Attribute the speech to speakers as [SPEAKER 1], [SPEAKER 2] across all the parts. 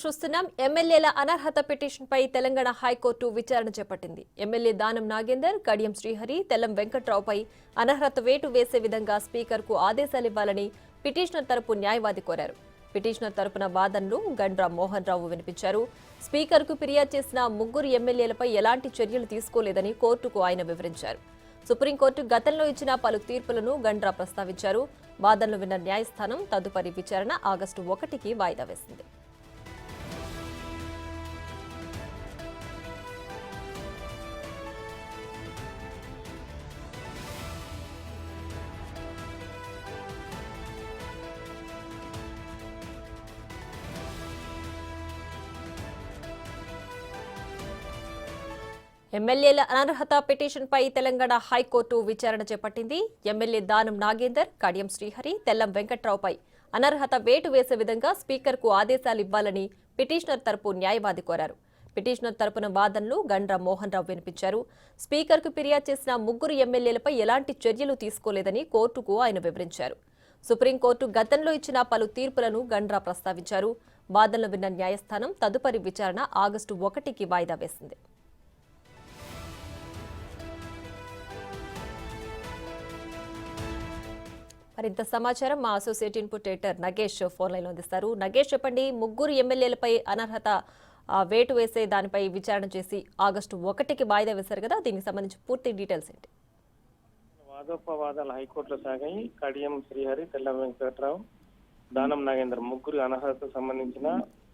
[SPEAKER 1] చూస్తున్నాం. ఎమ్మెల్యేల అనర్హత పిటిషన్పై తెలంగాణ హైకోర్టు విచారణ చేపట్టింది. ఎమ్మెల్యే దానం నాగేందర్, కడియం శ్రీహరి, తెల్లం వెంకట్రావుపై అనర్హత వేటు వేసే విధంగా స్పీకర్కు ఆదేశాలివ్వాలని పిటిషనర్ తరపు న్యాయవాది కోరారు. పిటిషనర్ తరపున వాదనలు గండ్రా మోహన్ రావు వినిపించారు. స్పీకర్కు ఫిర్యాదు చేసిన ముగ్గురు ఎమ్మెల్యేలపై ఎలాంటి చర్యలు తీసుకోలేదని కోర్టుకు ఆయన వివరించారు. సుప్రీంకోర్టు గతంలో ఇచ్చిన పలు తీర్పులను గండ్రా ప్రస్తావించారు. వాదనలు విన్న న్యాయస్థానం తదుపరి విచారణ ఆగస్టు 1కి వాయిదా వేసింది. ఎమ్మెల్యేల అనర్హత పిటిషన్పై తెలంగాణ హైకోర్టు విచారణ చేపట్టింది. ఎమ్మెల్యే దానం నాగేందర్, కడియం శ్రీహరి, తెల్లం వెంకట్రావుపై అనర్హత వేటు వేసే విధంగా స్పీకర్కు ఆదేశాలివ్వాలని పిటిషనర్ తరపు న్యాయవాది కోరారు. పిటిషనర్ తరపున వాదనలు గండ్రా మోహన్ రావు వినిపించారు. స్పీకర్కు ఫిర్యాదు చేసిన ముగ్గురు ఎమ్మెల్యేలపై ఎలాంటి చర్యలు తీసుకోలేదని కోర్టుకు ఆయన వివరించారు. సుప్రీంకోర్టు గతంలో ఇచ్చిన పలు తీర్పులను గండ్రా ప్రస్తావించారు. వాదనలు విన్న న్యాయస్థానం తదుపరి విచారణ ఆగస్టు 1కి వాయిదా వేసింది. మరింత సమాచారం మా associate input editor Nagesh phone లైన్లో అందిస్తారు. నగేష్, చెప్పండి, ముగ్గురు ఎమ్మెల్యేలపై అనర్హత వేటు వేసే దానిపై విచారణ చేసి ఆగస్టు 1కి వాయిదా వేశారు కదా, దీనికి సంబంధించి పూర్తి డీటెయిల్స్ ఏంటి?
[SPEAKER 2] వాదోపవాదాలు హైకోర్టులో సాగాయి. కడియం శ్రీహరి, తెల్ల వెంకట్రావు, దానం నాగేందర్ ముగ్గురు అనర్హతకు సంబంధించిన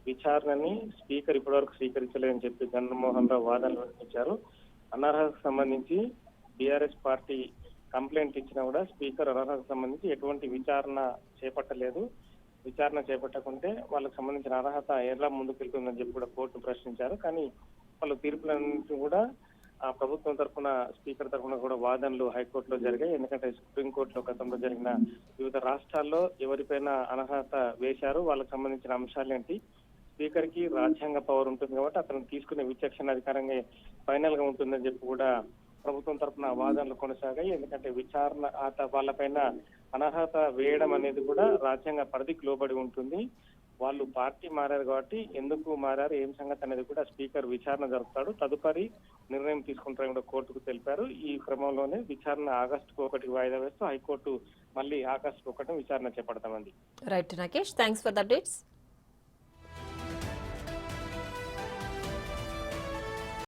[SPEAKER 2] విచారణని స్పీకర్ ఇప్పటివరకు స్వీకరించలేదని చెప్పి చంద్రమోహన్ రావు వాదనలు వినిపించారు. అనర్హతకు సంబంధించి బీఆర్ఎస్ పార్టీ కంప్లైంట్ ఇచ్చినా కూడా స్పీకర్ అనర్హతకు సంబంధించి ఎటువంటి విచారణ చేపట్టలేదు. విచారణ చేపట్టకుంటే వాళ్ళకి సంబంధించిన అర్హత ఎలా ముందుకు వెళ్తుందని చెప్పి కూడా కోర్టు ప్రశ్నించారు. కానీ వాళ్ళు తీర్పులన్నింటినీ కూడా ప్రభుత్వం తరఫున, స్పీకర్ తరఫున కూడా వాదనలు హైకోర్టులో జరిగాయి. ఎందుకంటే సుప్రీంకోర్టులో గతంలో జరిగిన వివిధ రాష్ట్రాల్లో ఎవరిపైన అనర్హత వేశారు, వాళ్ళకి సంబంధించిన అంశాలేంటి, స్పీకర్ కి రాజ్యాంగ పవర్ ఉంటుంది కాబట్టి అతను తీసుకునే విచక్షణ అధికారంగా ఫైనల్ గా ఉంటుందని చెప్పి కూడా ప్రభుత్వం తరఫున వాదనలు కొనసాగాయి. ఎందుకంటే విచారణ వాళ్ళపైన అనర్హత వేయడం అనేది కూడా రాజ్యాంగ పరిధికి లోబడి ఉంటుంది. వాళ్ళు పార్టీ మారారు కాబట్టి ఎందుకు మారారు, ఏం సంగతి అనేది కూడా స్పీకర్ విచారణ జరుపుతాడు. తదుపరి నిర్ణయం తీసుకుంటారని కూడా కోర్టుకు తెలిపారు. ఈ క్రమంలోనే విచారణ ఆగస్టు 1కి వాయిదా వేస్తూ హైకోర్టు మళ్ళీ ఆగస్టు 1 విచారణ చేపడతామండి.
[SPEAKER 1] Right Nagesh, thanks for the updates.